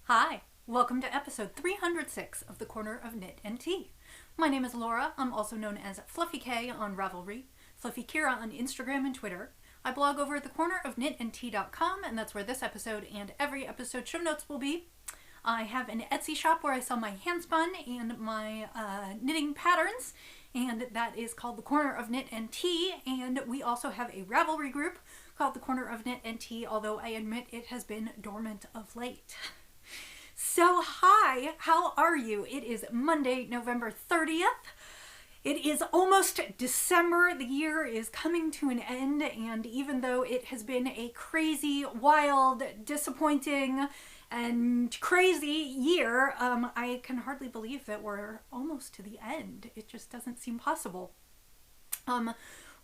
Hi, welcome to episode 306 of The Corner of Knit and Tea. My name is Laura. I'm also known as Fluffyk on Ravelry, Fluffy Kira on Instagram and Twitter. I blog over at thecornerofknitandtea.com, and that's where this episode and every episode show notes will be. I have an Etsy shop where I sell my handspun and my knitting patterns, and that is called The Corner of Knit and Tea. And we also have a Ravelry group called The Corner of Knit and Tea, although I admit it has been dormant of late. So hi, how are you? It is Monday, November 30th. It is almost December. The year is coming to an end, and even though it has been a crazy, wild, disappointing, and crazy year, I can hardly believe that we're almost to the end. It just doesn't seem possible.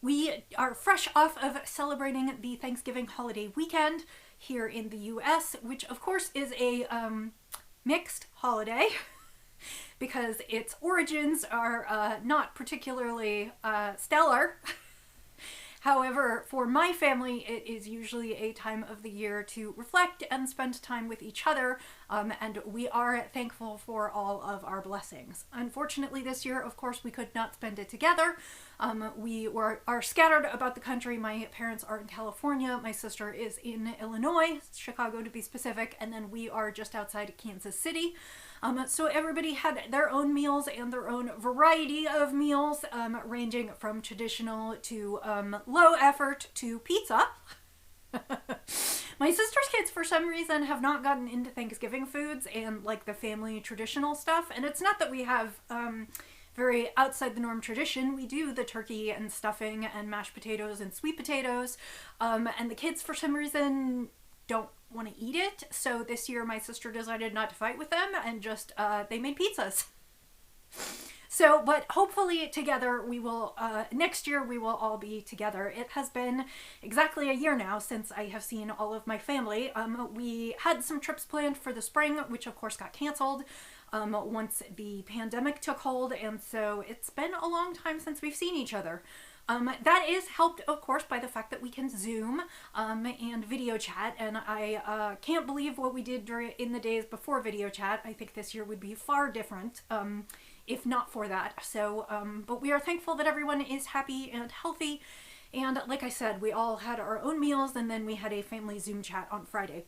We are fresh off of celebrating the Thanksgiving holiday weekend here in the US, which of course is a mixed holiday because its origins are not particularly stellar. However, for my family, it is usually a time of the year to reflect and spend time with each other, and we are thankful for all of our blessings. Unfortunately, this year, of course, we could not spend it together. We are scattered about the country. My parents are in California. My sister is in Illinois, Chicago to be specific, and then we are just outside Kansas City. So everybody had their own meals and their own variety of meals, ranging from traditional to low effort to pizza. My sister's kids, for some reason, have not gotten into Thanksgiving foods and like the family traditional stuff. And it's not that we have very outside the norm tradition. We do the turkey and stuffing and mashed potatoes and sweet potatoes. And the kids, for some reason, don't want to eat it. So this year my sister decided not to fight with them and just they made pizzas. So, but hopefully together we will, next year we will all be together. It has been exactly a year now since I have seen all of my family. We had some trips planned for the spring, which of course got canceled once the pandemic took hold, and so it's been a long time since we've seen each other. That is helped, of course, by the fact that we can Zoom and video chat, and I can't believe what we did in the days before video chat. I think this year would be far different if not for that. So, but we are thankful that everyone is happy and healthy, and like I said, we all had our own meals, and then we had a family Zoom chat on Friday,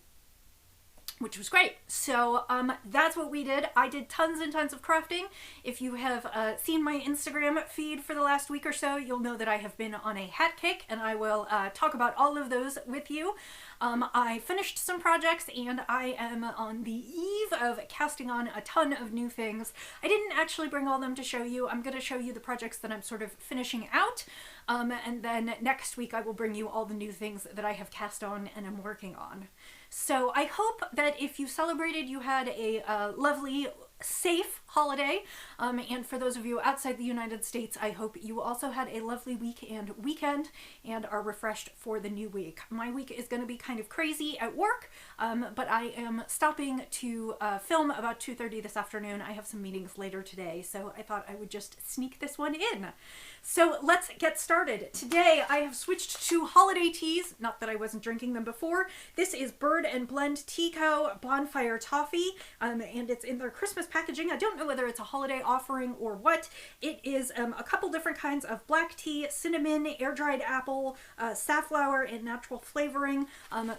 which was great. So that's what we did. I did tons and tons of crafting. If you have seen my Instagram feed for the last week or so, you'll know that I have been on a hat kick, and I will talk about all of those with you. I finished some projects, and I am on the eve of casting on a ton of new things. I didn't actually bring all of them to show you. I'm going to show you the projects that I'm sort of finishing out, and then next week I will bring you all the new things that I have cast on and am working on. So I hope that if you celebrated, you had a lovely, safe holiday. And for those of you outside the United States, I hope you also had a lovely week and weekend and are refreshed for the new week. My week is going to be kind of crazy at work, but I am stopping to film about 2:30 this afternoon. I have some meetings later today, so I thought I would just sneak this one in. So let's get started. Today I have switched to holiday teas, not that I wasn't drinking them before. This is Bird and Blend Tea Co. Bonfire Toffee, and it's in their Christmas packaging. I don't know whether it's a holiday offering or what. It is a couple different kinds of black tea, cinnamon, air-dried apple, safflower, and natural flavoring.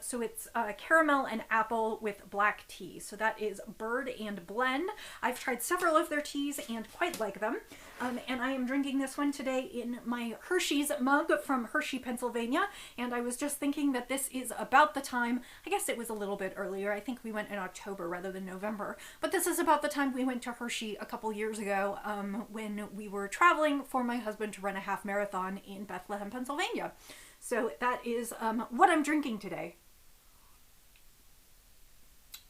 So it's caramel and apple with black tea. So that is Bird and Blend. I've tried several of their teas and quite like them. And I am drinking this one today in my Hershey's mug from Hershey, Pennsylvania. And I was just thinking that this is about the time, I guess it was a little bit earlier. I think we went in October rather than November. But this is about the time we went to Hershey a couple years ago when we were traveling for my husband to run a half marathon in Bethlehem, Pennsylvania. So that is what I'm drinking today.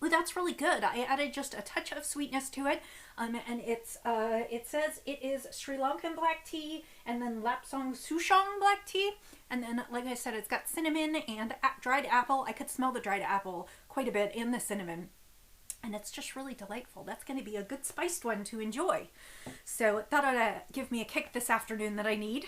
Well, that's really good. I added just a touch of sweetness to it, and it says it is Sri Lankan black tea, and then Lapsang Souchong black tea, and then, like I said, it's got cinnamon and dried apple. I could smell the dried apple quite a bit in the cinnamon, and it's just really delightful. That's going to be a good spiced one to enjoy. So that ought to give me a kick this afternoon that I need.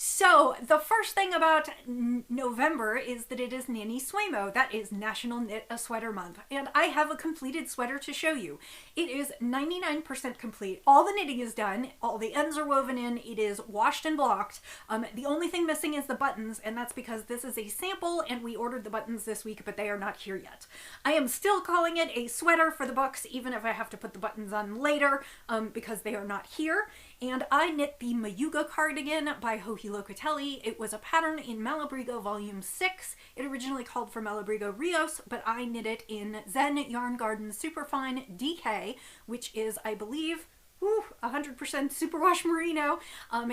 So, the first thing about November is that it is NaKniSweMo. That is National Knit a Sweater Month. And I have a completed sweater to show you. It is 99% complete. All the knitting is done. All the ends are woven in. It is washed and blocked. The only thing missing is the buttons, and that's because this is a sample and we ordered the buttons this week, but they are not here yet. I am still calling it a sweater for the books, even if I have to put the buttons on later, because they are not here. And I knit the Mayuga cardigan by Hohi Locatelli. It was a pattern in Malabrigo Volume 6. It originally called for Malabrigo Rios, but I knit it in Zen Yarn Garden Superfine DK, which is, I believe, 100% superwash merino,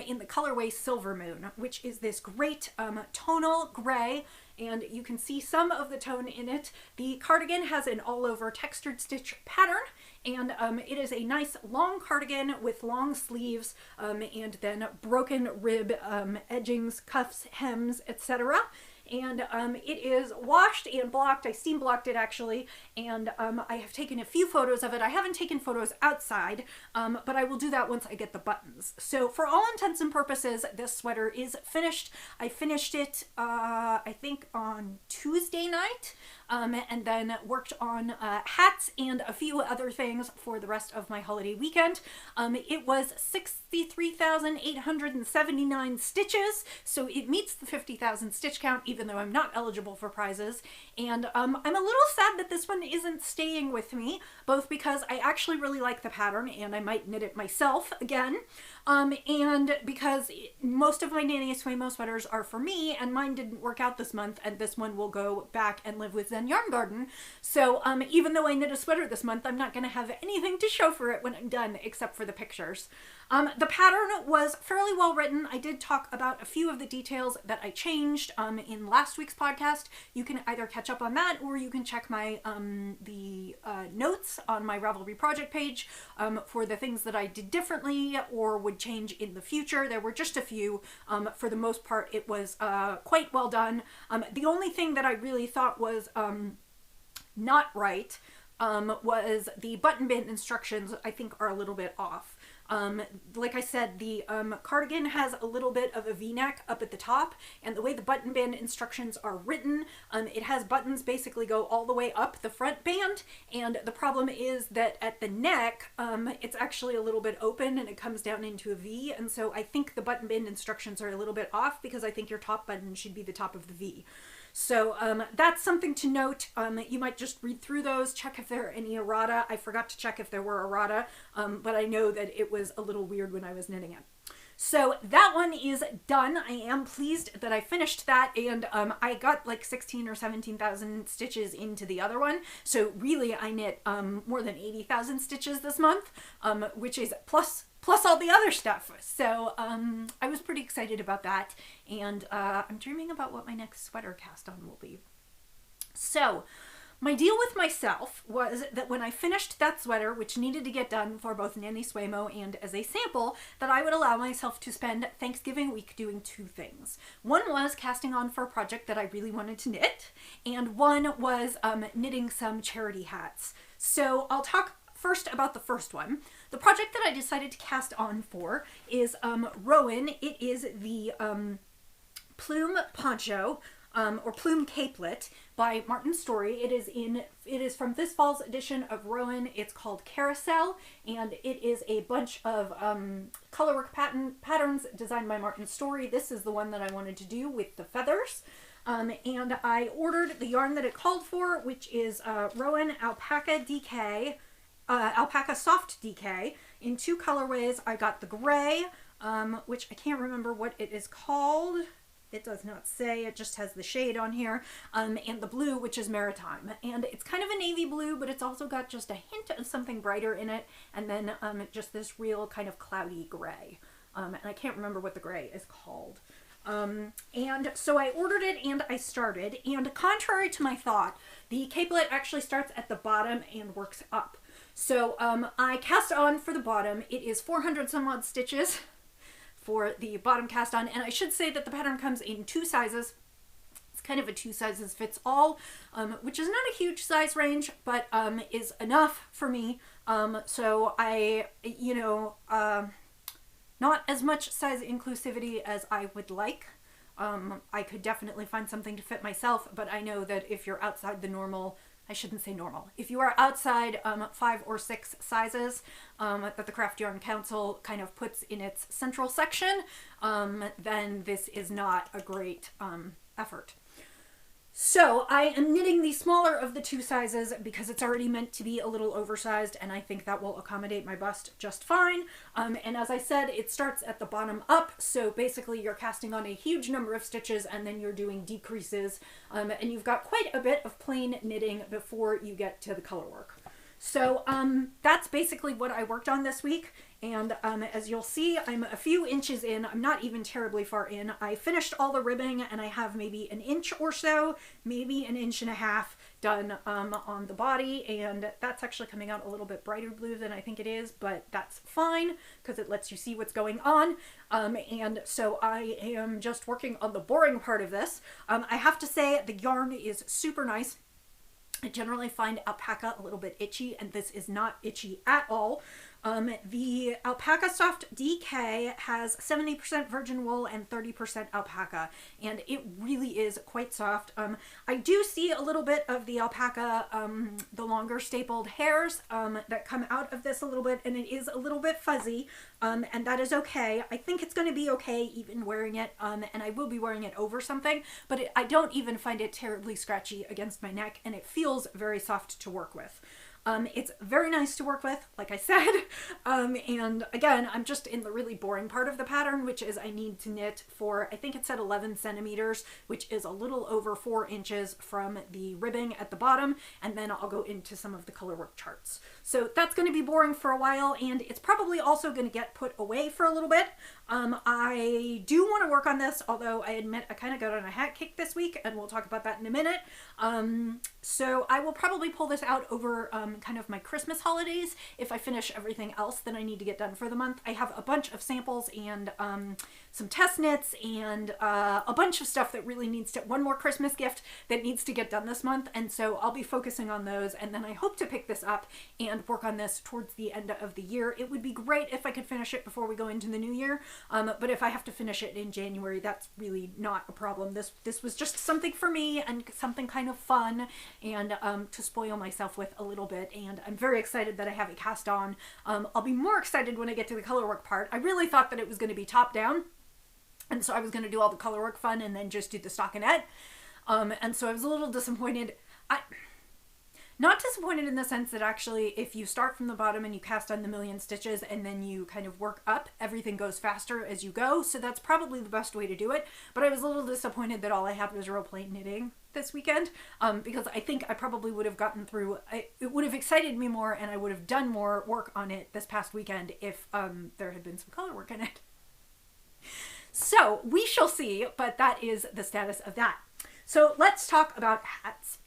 in the colorway Silver Moon, which is this great tonal gray, and you can see some of the tone in it. The cardigan has an all-over textured stitch pattern, and it is a nice long cardigan with long sleeves, and then broken rib edgings, cuffs, hems, etc. And it is washed and blocked. I steam blocked it actually, and I have taken a few photos of it. I haven't taken photos outside, but I will do that once I get the buttons. So for all intents and purposes, this sweater is finished. I finished it, I think on Tuesday night, and then worked on hats and a few other things for the rest of my holiday weekend. It was 63,879 stitches, so it meets the 50,000 stitch count, even though I'm not eligible for prizes. And I'm a little sad that this one isn't staying with me, both because I actually really like the pattern and I might knit it myself again, and because most of my NaKniSweMo sweaters are for me, and mine didn't work out this month, and this one will go back and live with Zen Yarn Garden. So even though I knit a sweater this month, I'm not going to have anything to show for it when I'm done, except for the pictures. The pattern was fairly well written. I did talk about a few of the details that I changed in last week's podcast. You can either catch up on that, or you can check my notes on my Ravelry project page for the things that I did differently or would change in the future. There were just a few. For the most part, it was quite well done. The only thing that I really thought was not right was the button band instructions. I think are a little bit off. Like I said, the cardigan has a little bit of a V-neck up at the top, and the way the button band instructions are written, it has buttons basically go all the way up the front band, and the problem is that at the neck, it's actually a little bit open and it comes down into a V, and so I think the button band instructions are a little bit off, because I think your top button should be the top of the V. So that's something to note. You might just read through those, check if there are any errata. I forgot to check if there were errata, but I know that it was a little weird when I was knitting it. So that one is done. I am pleased that I finished that, and I got like 16 or 17,000 stitches into the other one. So really I knit more than 80,000 stitches this month, which is plus all the other stuff. So I was pretty excited about that, and I'm dreaming about what my next sweater cast on will be. So my deal with myself was that when I finished that sweater, which needed to get done for both NaKniSweMo and as a sample, that I would allow myself to spend Thanksgiving week doing two things. One was casting on for a project that I really wanted to knit, and one was knitting some charity hats. So I'll talk first about the first one. The project that I decided to cast on for is Rowan. It is the plume poncho, or plume capelet by Martin Story. It is from this fall's edition of Rowan. It's called Carousel, and it is a bunch of colorwork patterns designed by Martin Story. This is the one that I wanted to do with the feathers. And I ordered the yarn that it called for, which is Rowan Alpaca DK, Alpaca Soft DK, in two colorways. I got the gray, which I can't remember what it is called. It does not say, it just has the shade on here, and the blue, which is Maritime. And it's kind of a navy blue, but it's also got just a hint of something brighter in it, and then just this real kind of cloudy gray. And I can't remember what the gray is called. And so I ordered it and I started, and contrary to my thought, the capelet actually starts at the bottom and works up. So I cast on for the bottom. It is 400 some odd stitches for the bottom cast on, and I should say that the pattern comes in two sizes. It's kind of a two sizes fits all, which is not a huge size range, but is enough for me. So I, Not as much size inclusivity as I would like. I could definitely find something to fit myself, but I know that if you're outside the normal, I shouldn't say normal, if you are outside 5 or 6 sizes that the Craft Yarn Council kind of puts in its central section, then this is not a great effort. So I am knitting the smaller of the 2 sizes because it's already meant to be a little oversized, and I think that will accommodate my bust just fine. And as I said, it starts at the bottom up, so basically you're casting on a huge number of stitches and then you're doing decreases, and you've got quite a bit of plain knitting before you get to the color work. So that's basically what I worked on this week. And as you'll see, I'm a few inches in. I'm not even terribly far in. I finished all the ribbing and I have maybe an inch or so, maybe an inch and a half done on the body. And that's actually coming out a little bit brighter blue than I think it is, but that's fine because it lets you see what's going on. And so I am just working on the boring part of this. I have to say the yarn is super nice. I generally find alpaca a little bit itchy, and this is not itchy at all. The Alpaca Soft DK has 70% virgin wool and 30% alpaca, and it really is quite soft. I do see a little bit of the alpaca, the longer stapled hairs that come out of this a little bit, and it is a little bit fuzzy, and that is okay. I think it's going to be okay even wearing it, and I will be wearing it over something, but I don't even find it terribly scratchy against my neck, and it feels very soft to work with. It's very nice to work with, like I said, and again, I'm just in the really boring part of the pattern, which is I need to knit for, I think it said 11 centimeters, which is a little over 4 inches from the ribbing at the bottom, and then I'll go into some of the color work charts. So that's going to be boring for a while, and it's probably also going to get put away for a little bit. I do want to work on this, although I admit I kind of got on a hat kick this week, and we'll talk about that in a minute. So I will probably pull this out over kind of my Christmas holidays if I finish everything else that I need to get done for the month. I have a bunch of samples and some test knits and a bunch of stuff that really needs to, one more Christmas gift that needs to get done this month, and so I'll be focusing on those, and then I hope to pick this up and work on this towards the end of the year. It would be great if I could finish it before we go into the new year, but if I have to finish it in January, that's really not a problem. This was just something for me and something kind of fun and to spoil myself with a little bit, and I'm very excited that I have it cast on. I'll be more excited when I get to the color work part. I really thought that it was going to be top down, and so I was going to do all the color work fun and then just do the stockinette, and so I was a little disappointed. Not disappointed in the sense that actually if you start from the bottom and you cast on the million stitches and then you kind of work up, everything goes faster as you go, so that's probably the best way to do it, but I was a little disappointed that all I had was real plain knitting this weekend, because I think I probably would have gotten through, it would have excited me more and I would have done more work on it this past weekend if there had been some color work in it. So we shall see, but that is the status of that. So let's talk about hats.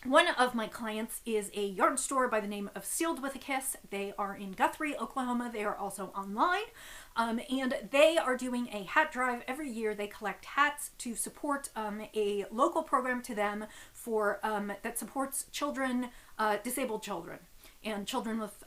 One of my clients is a yarn store by the name of Sealed with a Kiss. They are in Guthrie, Oklahoma. They are also online, and they are doing a hat drive every year. They collect hats to support a local program to them for that supports children, disabled children, and children with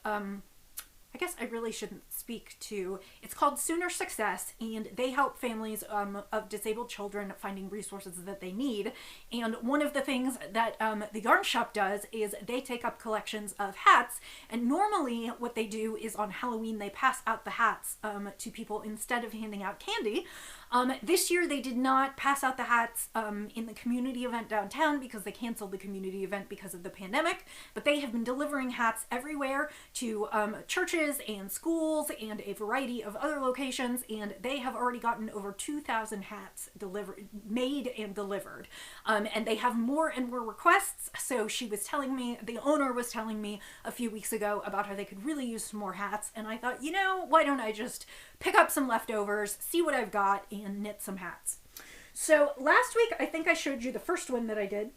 I guess I really shouldn't speak to, it's called Sooner Success, and they help families of disabled children finding resources that they need. And one of the things that the yarn shop does is they take up collections of hats, and normally what they do is on Halloween they pass out the hats to people instead of handing out candy. This year they did not pass out the hats in the community event downtown because they canceled the community event because of the pandemic, but they have been delivering hats everywhere to churches and schools and a variety of other locations, and they have already gotten over 2,000 hats made and delivered. And they have more and more requests, so she was telling me, the owner was telling me a few weeks ago about how they could really use some more hats, and I thought, you know, why don't I just pick up some leftovers, see what I've got, and knit some hats. So last week, I think I showed you the first one that I did.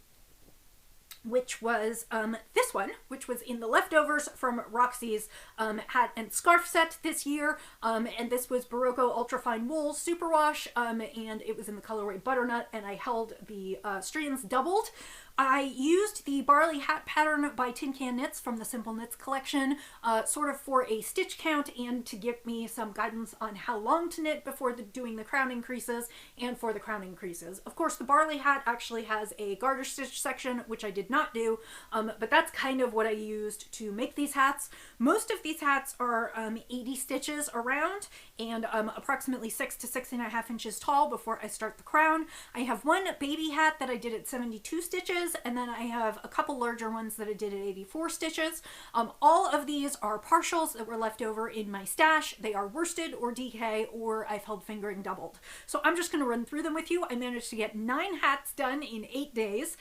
which was this one, which was in the leftovers from Roxy's hat and scarf set this year. And this was Barocco Ultrafine Wool Superwash, and it was in the colorway Butternut, and I held the strands doubled. I used the Barley Hat pattern by Tin Can Knits from the Simple Knits collection, sort of for a stitch count and to give me some guidance on how long to knit before doing the crown increases and for the crown increases. Of course, the Barley Hat actually has a garter stitch section, which I did not do, but that's kind of what I used to make these hats. Most of these hats are 80 stitches around and approximately 6 to 6.5 inches tall before I start the crown. I have one baby hat that I did at 72 stitches, and then I have a couple larger ones that I did at 84 stitches. All of these are partials that were left over in my stash. They are worsted or DK, or I've held fingering doubled. So I'm just going to run through them with you. I managed to get 9 hats done in 8 days,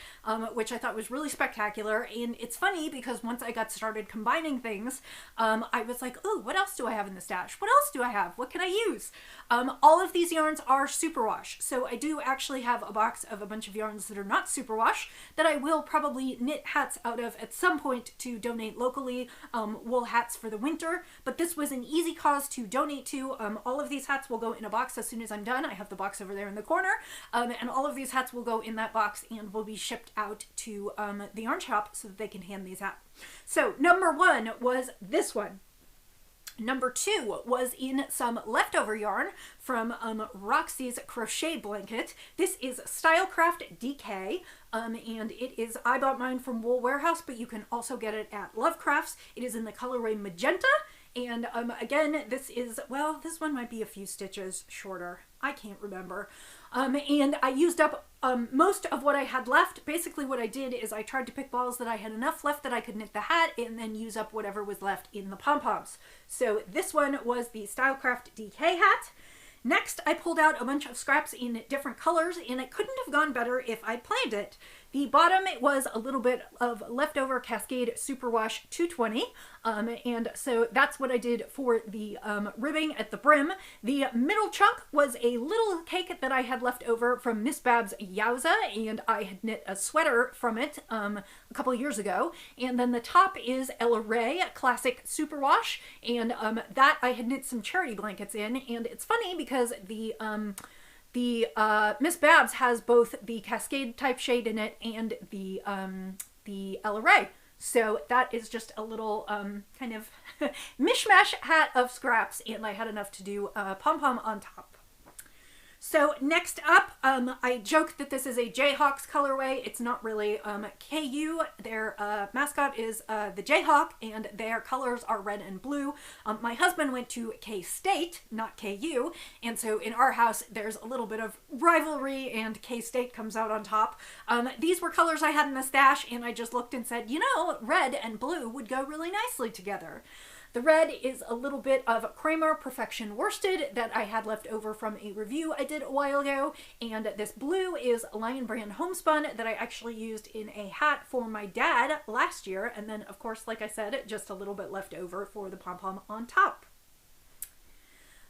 which I thought was really spectacular. And it's funny because once I got started combining things, I was like, oh, what else do I have in the stash? What else do I have? What can I use? All of these yarns are superwash. So I do actually have a box of a bunch of yarns that are not superwash that I will probably knit hats out of at some point to donate locally, wool hats for the winter, but this was an easy cause to donate to. All of these hats will go in a box as soon as I'm done. I have the box over there in the corner, and all of these hats will go in that box and will be shipped out to the yarn shop so that they can hand these out. So number 1 was this one. Number 2 was in some leftover yarn from Roxy's crochet blanket. This is Stylecraft DK, and it is, I bought mine from Wool Warehouse, but you can also get it at Lovecrafts. It is in the colorway Magenta, and again, this is, well, this one might be a few stitches shorter. I can't remember. And I used up most of what I had left. Basically what I did is I tried to pick balls that I had enough left that I could knit the hat and then use up whatever was left in the pom-poms. So this one was the Stylecraft DK hat. Next, I pulled out a bunch of scraps in different colors, and it couldn't have gone better if I'd planned it. The bottom, it was a little bit of leftover Cascade Superwash 220, and so that's what I did for the ribbing at the brim. The middle chunk was a little cake that I had left over from Miss Bab's Yowza, and I had knit a sweater from it a couple years ago. And then the top is Ella Rae Classic Superwash, and that I had knit some charity blankets in. And it's funny because the Miss Babs has both the Cascade type shade in it and the Ella Rae. So that is just a little kind of mishmash hat of scraps, and I had enough to do a pom-pom on top. So next up, I joked that this is a Jayhawks colorway. It's not really. KU, their mascot is the Jayhawk, and their colors are red and blue. My husband went to K-State, not KU, and so in our house there's a little bit of rivalry, and K-State comes out on top. These were colors I had in the stash, and I just looked and said, you know, red and blue would go really nicely together. The red is a little bit of Kramer Perfection Worsted that I had left over from a review I did a while ago, and this blue is Lion Brand Homespun that I actually used in a hat for my dad last year, and then of course, like I said, just a little bit left over for the pom-pom on top.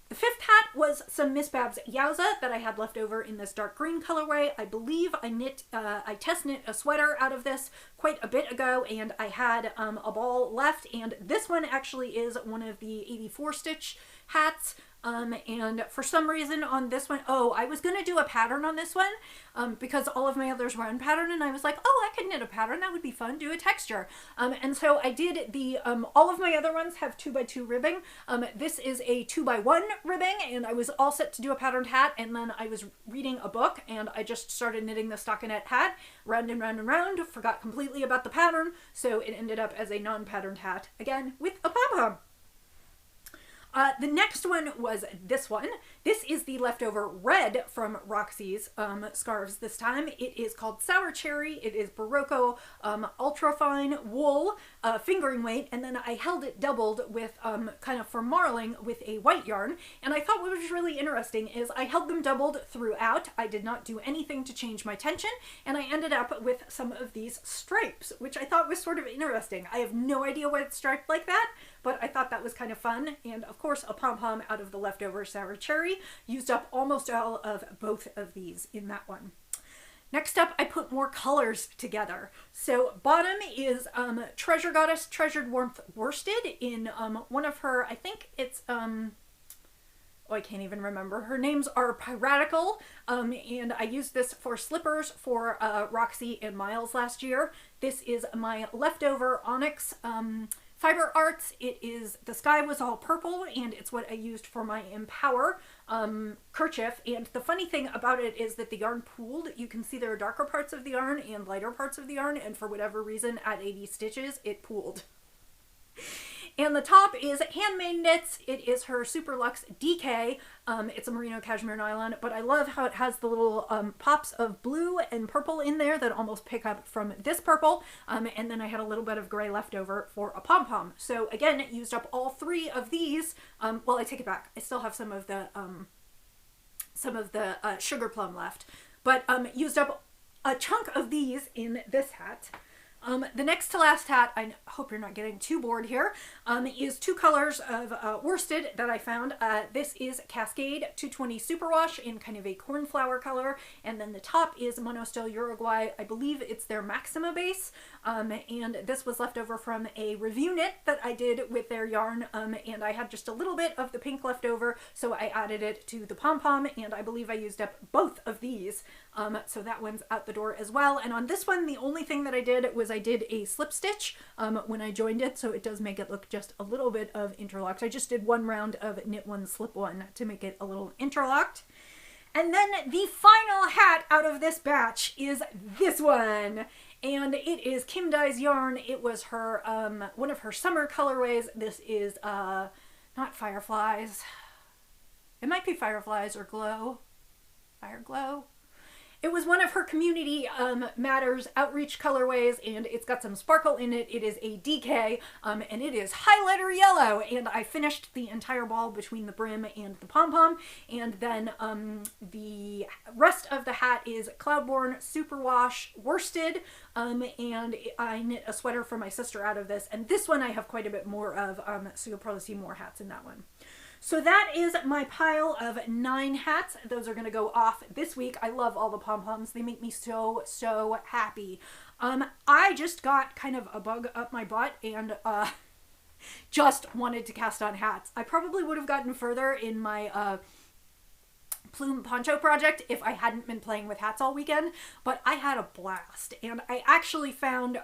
The fifth hat was some Miss Bab's Yowza that I had left over in this dark green colorway. I believe I test knit a sweater out of this quite a bit ago, and I had a ball left, and this one actually is one of the 84 stitch hats. And for some reason on this one, I was going to do a pattern on this one because all of my others were unpatterned, and I was like, I could knit a pattern. That would be fun. Do a texture. And so I did the, all of my other ones have 2x2 ribbing. This is a 2x1 ribbing, and I was all set to do a patterned hat, and then I was reading a book, and I just started knitting the stockinette hat round and round and round, forgot completely about the pattern, so it ended up as a non-patterned hat, again, with a pom-pom. The next one was this one. This is the leftover red from Roxy's scarves this time. It is called Sour Cherry. It is Barocco ultrafine wool fingering weight, and then I held it doubled with kind of for marling with a white yarn. And I thought what was really interesting is I held them doubled throughout. I did not do anything to change my tension, and I ended up with some of these stripes, which I thought was sort of interesting. I have no idea why it's striped like that, but I thought that was kind of fun. And of course, a pom-pom out of the leftover Sour Cherry. Used up almost all of both of these in that one. Next up, I put more colors together. So bottom is Treasure Goddess Treasured Warmth worsted in one of her, I think it's, oh, I can't even remember. Her names are Piratical, and I used this for slippers for Roxy and Miles last year. This is my leftover Onyx Fiber Arts. It is, the sky was all purple, and it's what I used for my Empower kerchief. And the funny thing about it is that the yarn pooled. You can see there are darker parts of the yarn and lighter parts of the yarn, and for whatever reason, at 80 stitches, it pooled. And the top is Handmade Knits. It is her Super Luxe DK. It's a merino cashmere nylon, but I love how it has the little pops of blue and purple in there that almost pick up from this purple. And then I had a little bit of gray left over for a pom-pom. So again, it used up all three of these. Well, I take it back. I still have some of the sugar plum left, but used up a chunk of these in this hat. The next to last hat, I hope you're not getting too bored here, is two colors of worsted that I found. This is Cascade 220 Superwash in kind of a cornflower color, and then the top is Monostil Uruguay. I believe it's their Maxima base, and this was left over from a review knit that I did with their yarn, and I had just a little bit of the pink left over, so I added it to the pom-pom, and I believe I used up both of these, so that one's out the door as well. And on this one, the only thing that I did was I did a slip stitch when I joined it, so it does make it look just a little bit of interlocked. I just did one round of knit one, slip one to make it a little interlocked. And then the final hat out of this batch is this one, and it is Kim Dye's yarn. It was her one of her summer colorways. This is not Fireflies. It might be Fireflies or Glow. Fire Glow. It was one of her Community Matters outreach colorways, and it's got some sparkle in it. It is a DK, and it is highlighter yellow, and I finished the entire ball between the brim and the pom-pom, and then the rest of the hat is Cloudborne Superwash worsted, and I knit a sweater for my sister out of this, and this one I have quite a bit more of, so you'll probably see more hats in that one. So that is my pile of 9 hats. Those are going to go off this week. I love all the pom-poms. They make me so, so happy. I just got kind of a bug up my butt and just wanted to cast on hats. I probably would have gotten further in my plume poncho project if I hadn't been playing with hats all weekend, but I had a blast, and I actually found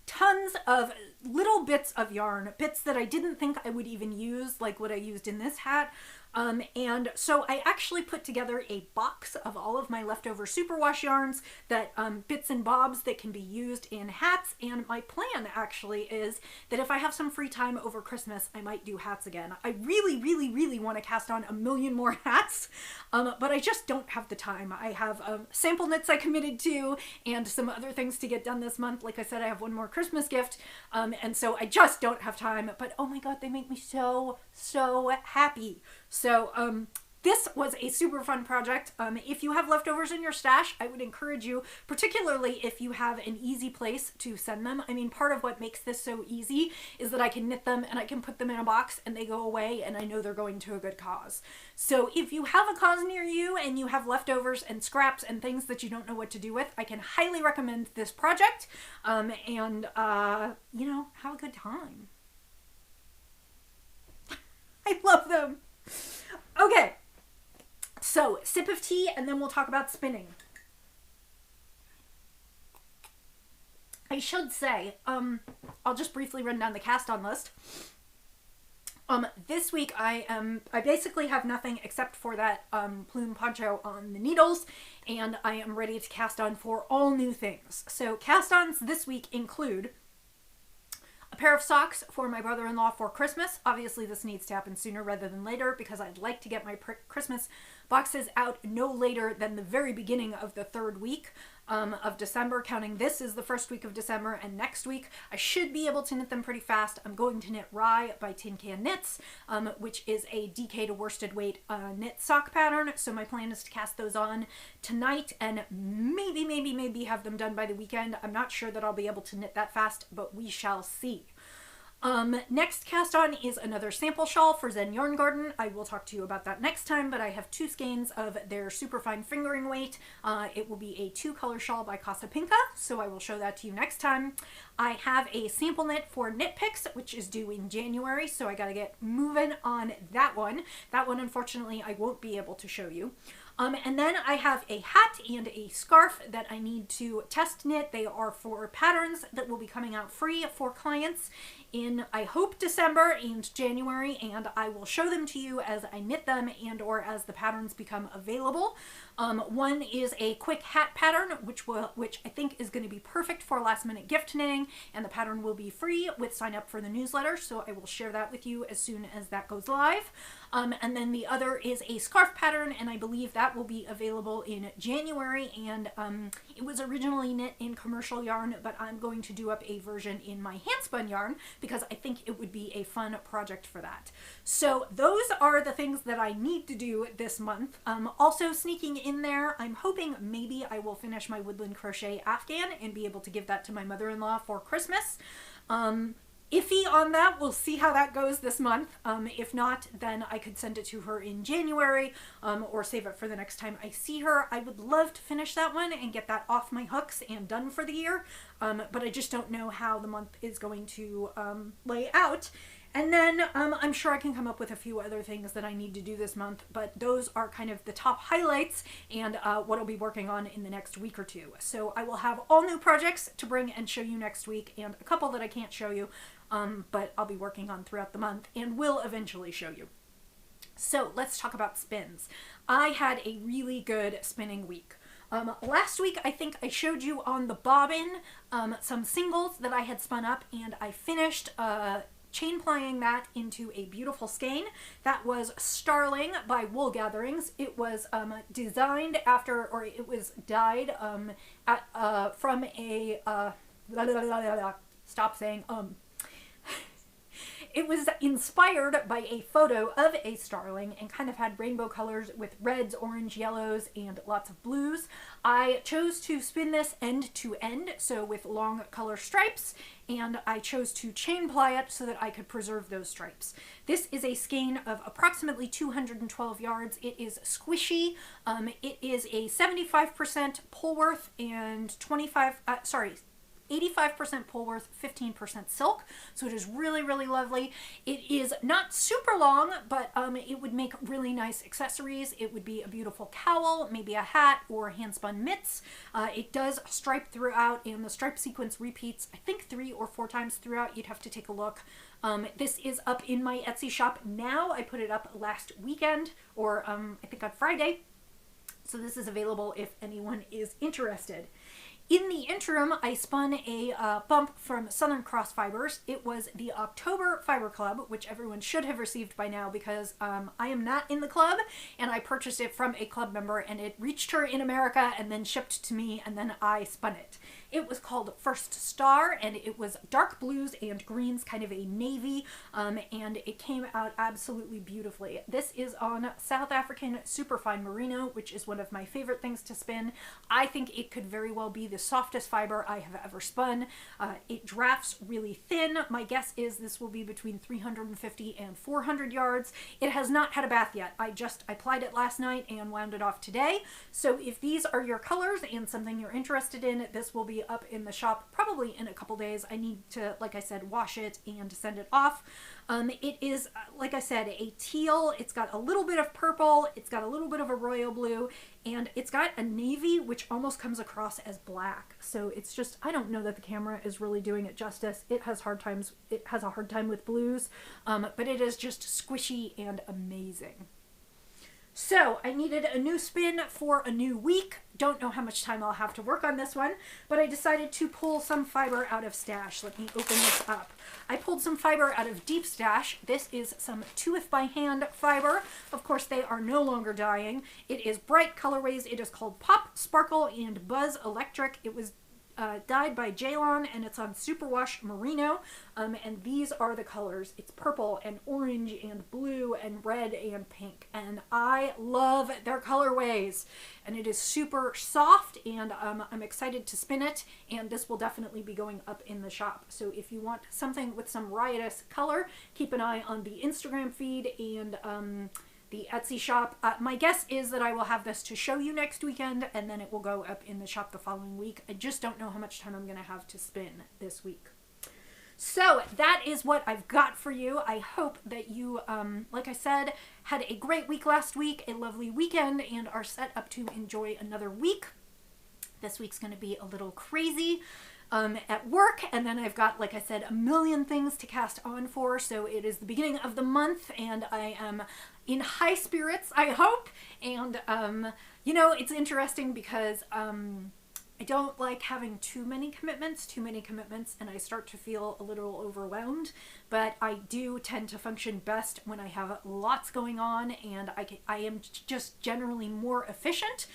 tons of little bits of yarn, bits that I didn't think I would even use, like what I used in this hat. And so I actually put together a box of all of my leftover superwash yarns, that bits and bobs that can be used in hats. And my plan actually is that if I have some free time over Christmas, I might do hats again. I really, really, really want to cast on a million more hats, but I just don't have the time. I have sample knits I committed to and some other things to get done this month. Like I said, I have one more Christmas gift, and so I just don't have time. But oh my god, they make me so, so happy. So this was a super fun project. If you have leftovers in your stash, I would encourage you, particularly if you have an easy place to send them. I mean, part of what makes this so easy is that I can knit them and I can put them in a box and they go away and I know they're going to a good cause. So if you have a cause near you and you have leftovers and scraps and things that you don't know what to do with, I can highly recommend this project, and you know, have a good time. I love them. Okay, so sip of tea and then we'll talk about spinning. I should say, I'll just briefly run down the cast on list. This week I basically have nothing except for that plume poncho on the needles, and I am ready to cast on for all new things. So cast-ons this week include a pair of socks for my brother-in-law for Christmas. Obviously this needs to happen sooner rather than later because I'd like to get my Christmas boxes out no later than the very beginning of the 3rd week of December, counting this is the 1st week of December, and next week I should be able to knit them pretty fast. I'm going to knit Rye by Tin Can Knits, which is a DK to worsted weight knit sock pattern, so my plan is to cast those on tonight and maybe have them done by the weekend. I'm not sure that I'll be able to knit that fast, but we shall see. Next cast on is another sample shawl for Zen Yarn Garden. I will talk to you about that next time, but I have 2 skeins of their superfine fingering weight. It will be a 2-color shawl by Casa Pinka, so I will show that to you next time. I have a sample knit for Knit Picks, which is due in January, so I gotta get moving on that one. That one, unfortunately, I won't be able to show you. And then I have a hat and a scarf that I need to test knit. They are for patterns that will be coming out free for clients in, I hope, December and January, and I will show them to you as I knit them and or as the patterns become available. One is a quick hat pattern, which I think is going to be perfect for last minute gift knitting, and the pattern will be free with sign up for the newsletter, so I will share that with you as soon as that goes live. And then the other is a scarf pattern, and I believe that will be available in January, and it was originally knit in commercial yarn, but I'm going to do up a version in my handspun yarn because I think it would be a fun project for that. So those are the things that I need to do this month. Also sneaking in there, I'm hoping maybe I will finish my woodland crochet afghan and be able to give that to my mother-in-law for Christmas. Iffy on that. We'll see how that goes this month. If not, then I could send it to her in January or save it for the next time I see her. I would love to finish that one and get that off my hooks and done for the year, but I just don't know how the month is going to lay out. And then I'm sure I can come up with a few other things that I need to do this month, but those are kind of the top highlights and what I'll be working on in the next week or two. So I will have all new projects to bring and show you next week, and a couple that I can't show you, but I'll be working on throughout the month and will eventually show you. So let's talk about spins. I had a really good spinning week. Last week, I think I showed you on the bobbin some singles that I had spun up, and I finished chain plying that into a beautiful skein. That was Starling by Wool Gatherings. It was designed after, or it was dyed from a stop saying It was inspired by a photo of a starling and kind of had rainbow colors with reds, orange, yellows, and lots of blues. I chose to spin this end to end, so with long color stripes, and I chose to chain ply it so that I could preserve those stripes. This is a skein of approximately 212 yards. It is squishy. It is a 75% Polworth and 85% Polworth, 15% silk, so it is really, really lovely. It is not super long, but it would make really nice accessories. It would be a beautiful cowl, maybe a hat, or handspun mitts. It does stripe throughout, and the stripe sequence repeats, I think 3 or 4 times throughout. You'd have to take a look. This is up in my Etsy shop now. I put it up last weekend, or I think on Friday, so this is available if anyone is interested. In the interim, I spun a bump from Southern Cross Fibers. It was the October Fiber Club, which everyone should have received by now because I am not in the club, and I purchased it from a club member, and it reached her in America and then shipped to me, and then I spun it. It was called First Star, and it was dark blues and greens, kind of a navy, and it came out absolutely beautifully. This is on South African Superfine Merino, which is one of my favorite things to spin. I think it could very well be the softest fiber I have ever spun. It drafts really thin. My guess is this will be between 350 and 400 yards. It has not had a bath yet. I plied it last night and wound it off today. So if these are your colors and something you're interested in, this will be up in the shop probably in a couple days. I need to, like I said, wash it and send it off. It is, like I said, a teal. It's got a little bit of purple. It's got a little bit of a royal blue, and it's got a navy which almost comes across as black. So it's just, I don't know that the camera is really doing it justice. It has a hard time with blues, but it is just squishy and amazing. So I needed a new spin for a new week. Don't know how much time I'll have to work on this one, but I decided to pull some fiber out of stash. Let me open this up. I pulled some fiber out of deep stash. This is some 2If by Hand fiber. Of course, they are no longer dyeing. It is bright colorways. It is called Pop, Sparkle, and Buzz Electric. It was dyed by Jaylon, and it's on Superwash Merino, and these are the colors. It's purple and orange and blue and red and pink, and I love their colorways, and it is super soft, and I'm excited to spin it, and this will definitely be going up in the shop. So if you want something with some riotous color, keep an eye on the Instagram feed and the Etsy shop. My guess is that I will have this to show you next weekend, and then it will go up in the shop the following week. I just don't know how much time I'm going to have to spin this week. So that is what I've got for you. I hope that you, like I said, had a great week last week, a lovely weekend, and are set up to enjoy another week. This week's going to be a little crazy at work, and then I've got, like I said, a million things to cast on for, so it is the beginning of the month, and I am in high spirits, I hope, and, you know, it's interesting because, I don't like having too many commitments, and I start to feel a little overwhelmed, but I do tend to function best when I have lots going on, and I am just generally more efficient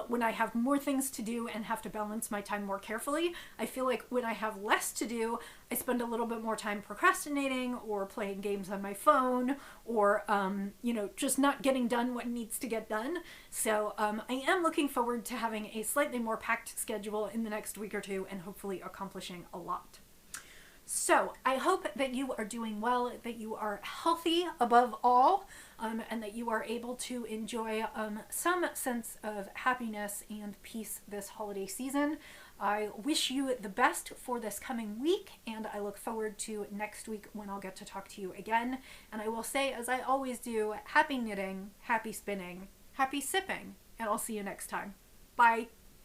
when I have more things to do and have to balance my time more carefully. I feel like when I have less to do, I spend a little bit more time procrastinating or playing games on my phone or, you know, just not getting done what needs to get done. So I am looking forward to having a slightly more packed schedule in the next week or two and hopefully accomplishing a lot. So I hope that you are doing well, that you are healthy above all, and that you are able to enjoy some sense of happiness and peace this holiday season. I wish you the best for this coming week, and I look forward to next week when I'll get to talk to you again. And I will say, as I always do, happy knitting, happy spinning, happy sipping, and I'll see you next time. Bye!